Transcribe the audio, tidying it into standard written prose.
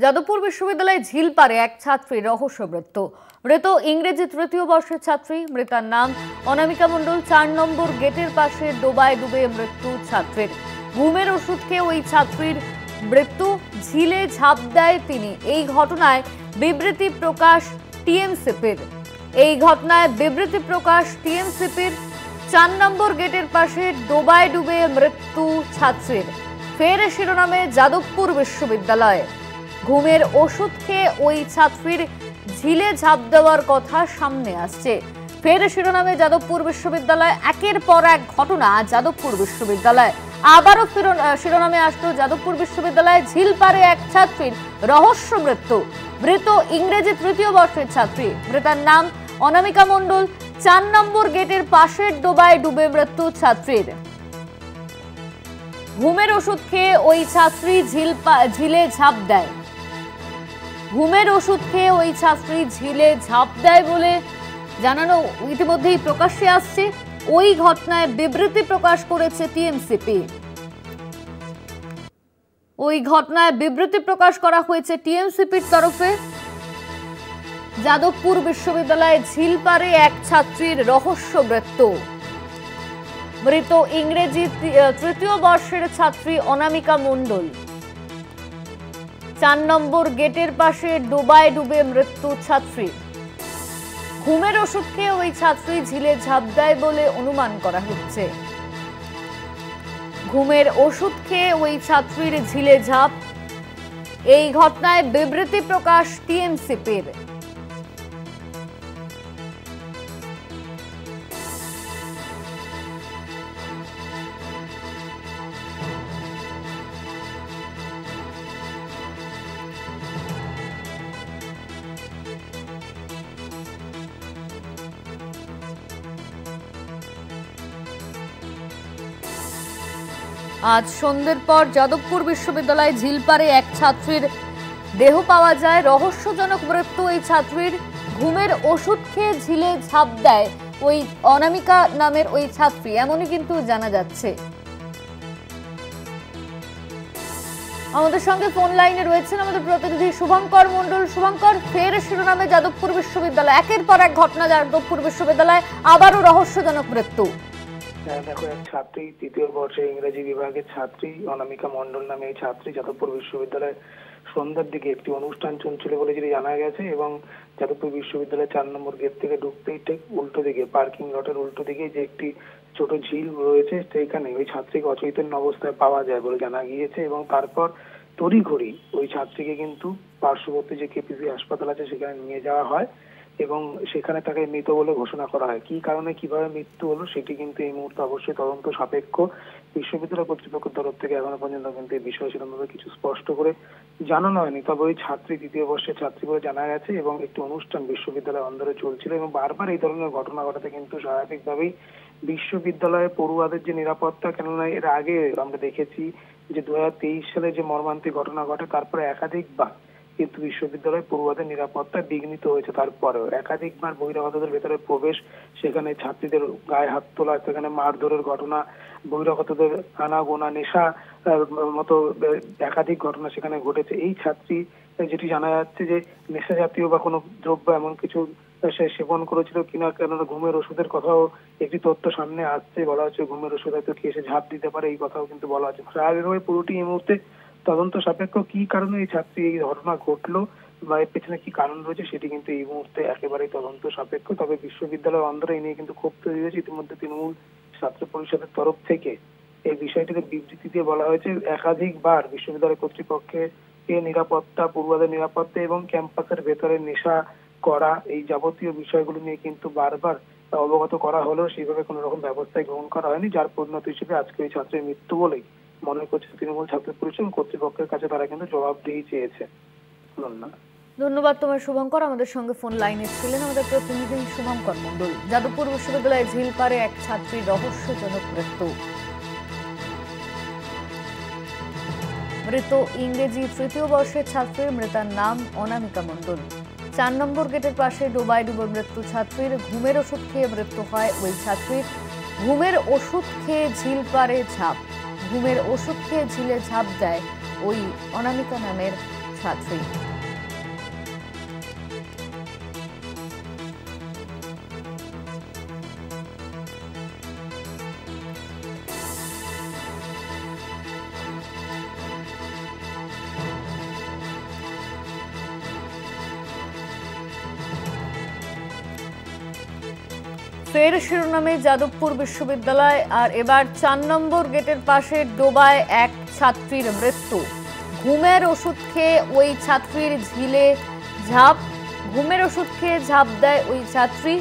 যাদবপুর বিশ্ববিদ্যালয়ে ঝিলপাড়ে এক ছাত্রীর রহস্য মৃত্যু। মৃত ইংরেজি তৃতীয় বর্ষের ছাত্রী। মৃতার নাম অনামিকা মণ্ডল। ৪ নম্বর গেটের পাশে ডোবায় ডুবে মৃত্যু ছাত্রীর। ঘুমের ওষুধ খেয়ে ওই ছাত্রীর মৃত্যু। ঝিলে ঝাঁপ দেয় তিনি। এই ঘটনায় বিবৃতি প্রকাশ টিএমসিপির। ৪ নম্বর গেটের পাশে ডোবায় ডুবে মৃত্যু ছাত্রীর। ফের শিরোনামে যাদবপুর বিশ্ববিদ্যালয়। ঘুমের ওষুধ খেয়ে ওই ছাত্রীর ঝিলে ঝাঁপ দেওয়ার কথা সামনে আসছে। ফের শিরোনামে যাদবপুর বিশ্ববিদ্যালয়। একের পর এক ঘটনা যাদবপুর বিশ্ববিদ্যালয়। আবারও শিরোনামে আসলো যাদবপুর বিশ্ববিদ্যালয়ে ঝিলপাড়ে এক ছাত্রীর রহস্য মৃত্যু। মৃত ইংরেজি তৃতীয় বর্ষের ছাত্রী। মৃতার নাম অনামিকা মণ্ডল। ৪ নম্বর গেটের পাশের ডোবায় ডুবে মৃত্যু ছাত্রীর। ঘুমের ওষুধ খেয়ে ওই ছাত্রী ঝিলে ঝাঁপ দেয়। ঘুমের ওষুধ খেয়ে ওই ছাত্রী ঝিলে ঝাঁপ দেয় বলে জানানো ইতিমধ্যেই প্রকাশ্যে আসছে। ওই ঘটনায় বিবৃতি প্রকাশ করেছে টিএমসিপি। ওই ঘটনায় বিবৃতি প্রকাশ করা হয়েছে টিএমসিপির তরফে। যাদবপুর বিশ্ববিদ্যালয়ে ঝিলপাড়ে এক ছাত্রীর রহস্য মৃত্যু। মৃত ইংরেজি তৃতীয় বর্ষের ছাত্রী অনামিকা মণ্ডল। ৪ নম্বর গেটের পাশে ডোবায় ডুবে মৃত্যু ছাত্রী। ঘুমের ওষুধ খেয়ে ওই ছাত্রী ঝিলে ঝাঁপ দেয় বলে অনুমান করা হচ্ছে। ঘুমের ওষুধ খেয়ে ওই ছাত্রীর ঝিলে ঝাঁপ। এই ঘটনায় বিবৃতি প্রকাশ টিএমসিপির। আজ সন্ধ্যের পর যাদবপুর বিশ্ববিদ্যালয়ে ঝিলপাড়ে এক ছাত্রীর দেহ পাওয়া যায়। রহস্যজনক মৃত্যু এই ছাত্রীর। ঘুমের ওষুধ খেয়ে ঝিলে ঝাঁপ দেয় ওই অনামিকা নামের ওই ছাত্রী, এমনই কিন্তু জানা যাচ্ছে। আমাদের সঙ্গে ফোন লাইনে রয়েছেন আমাদের প্রতিনিধি শুভঙ্কর মণ্ডল। শুভঙ্কর, ফের শিরোনামে যাদবপুর বিশ্ববিদ্যালয়। একের পর এক ঘটনা যাদবপুর বিশ্ববিদ্যালয়। আবারও রহস্যজনক মৃত্যু। দেখো, এক ছাত্রী, তৃতীয় বর্ষে ইংরেজি বিভাগের ছাত্রী অনামিকা মণ্ডল নামে এই ছাত্রী যাদবপুর বিশ্ববিদ্যালয়ে সন্ধ্যার দিকে একটি অনুষ্ঠান চলছিল বলে যেটি জানা গেছে, এবং যাদবপুর বিশ্ববিদ্যালয়ের ৪ নম্বর গেট থেকে ঢুকতেই ঠিক উল্টো দিকে, পার্কিং লটের উল্টো দিকে যে একটি ছোট ঝিল রয়েছে, সেইখানে ওই ছাত্রীকে অচৈতন্য অবস্থায় পাওয়া যায় বলে জানা গিয়েছে। এবং তারপর তড়িঘড়ি ওই ছাত্রীকে কিন্তু পার্শ্ববর্তী যে কেপিসি হাসপাতাল আছে সেখানে নিয়ে যাওয়া হয় এবং সেখানে তাকে মৃত বলে ঘোষণা করা হয়। কি কারণে কিভাবে মৃত্যু হলো সেটি কিন্তু এই মুহূর্তে অবশ্যই তদন্ত সাপেক্ষ। বিশ্ববিদ্যালয় কর্তৃপক্ষের তরফ থেকে এখনো পর্যন্ত কিন্তু এই বিষয়ে সেরকমভাবে কিছু স্পষ্ট করে জানানো হয়নি। তবে ওই ছাত্রী তৃতীয় বর্ষের ছাত্রী বলে জানা গেছে এবং একটি অনুষ্ঠান বিশ্ববিদ্যালয় অন্দরে চলছিল এবং বারবার এই ধরনের ঘটনা ঘটাতে কিন্তু স্বাভাবিকভাবেই বিশ্ববিদ্যালয়ে পড়ুয়াদের যে নিরাপত্তা, কেননা এর আগে আমরা দেখেছি যে 2023 সালে যে মর্মান্তিক ঘটনা ঘটে, তারপরে একাধিকবার কিন্তু বিশ্ববিদ্যালয় পড়ুয়াদের নিরাপত্তা বিঘ্নিত হয়েছে। তারপরেও একাধিকবার বহিরাগতদের ভেতরে প্রবেশ, সেখানে ছাত্রীদের গায়ে হাত তোলা, সেখানে মারধরের ঘটনা, বহিরাগতদের আনাগোনা, নেশা মতো একাধিক ঘটনা সেখানে ঘটেছে। এই ছাত্রী যেটি জানা যাচ্ছে যে নেশা জাতীয় বা কোনো দ্রব্য এমন কিছু সে সেবন করেছিল কিনা, কেননা ঘুমের ওষুধের কথাও একটি তথ্য সামনে আসছে। বলা হচ্ছে ঘুমের ওষুধ হয়তো খেয়ে সে ঝাঁপ দিতে পারে, এই কথাও কিন্তু বলা হচ্ছে। স্বাভাবিকভাবে পুরোটি এই মুহূর্তে তদন্ত সাপেক্ষ। কি কারণে এই ছাত্রী এই ঘটনা ঘটলো বা এর পেছনে কি কারণ রয়েছে সেটি কিন্তু এই মুহূর্তে একেবারেই তদন্ত সাপেক্ষ। তবে বিশ্ববিদ্যালয় অন্দরে এই নিয়ে কিন্তু ক্ষোভ তৈরি হয়েছে। ইতিমধ্যে তৃণমূল ছাত্র পরিষদের তরফ থেকে এই বিষয়টিতে বিবৃতি দিয়ে বলা হয়েছে একাধিকবার বিশ্ববিদ্যালয় কর্তৃপক্ষের নিরাপত্তা, পড়ুয়াদের নিরাপত্তা এবং ক্যাম্পাসের ভেতরে নেশা করা, এই যাবতীয় বিষয়গুলো নিয়ে কিন্তু বারবার অবগত করা হলেও সেইভাবে কোনো রকম ব্যবস্থা গ্রহণ করা হয়নি, যার পরিণতি হিসেবে আজকে ওই ছাত্রের মৃত্যু বলেই মনে করছে তৃণমূল ছাত্র পরিষদ কর্তৃপক্ষের কাছে। তারা কিন্তু জবাবদিহি চেয়েছে। ধন্যবাদ তোমার শুভঙ্কর। আমাদের সঙ্গে ফোন লাইনে ছিলেন আমাদের প্রতিনিধি শুভঙ্কর মণ্ডল। যাদবপুর বিশ্ববিদ্যালয়ে ঝিলপাড়ে এক ছাত্রীর রহস্যজনক মৃত্যু। মৃত ইংরেজি তৃতীয় বর্ষের ছাত্রী। মৃতার নাম অনামিকা মণ্ডল। ৪ নম্বর গেটের পাশে ডোবায় ডুবে মৃত্যু ছাত্রীর। ঘুমের ওষুধ খেয়ে মৃত্যু হয় ওই ছাত্রীর। ঘুমের ওষুধ খেয়ে ঝিলপাড়ে ঝাঁপ। ঘুমের ওষুধ খেয়ে ঝিলে ঝাঁপ দেয় ওই অনামিকা নামের ছাত্রী। ফের শিরোনামে যাদবপুর বিশ্ববিদ্যালয়, আর এবার 4 নম্বর গেটের পাশে ডোবায় এক ছাত্রীর মৃত্যু। ঘুমের ওষুধ খেয়ে ওই ছাত্রীর ঝিলে ঝাঁপ দেয় ওই ছাত্রী।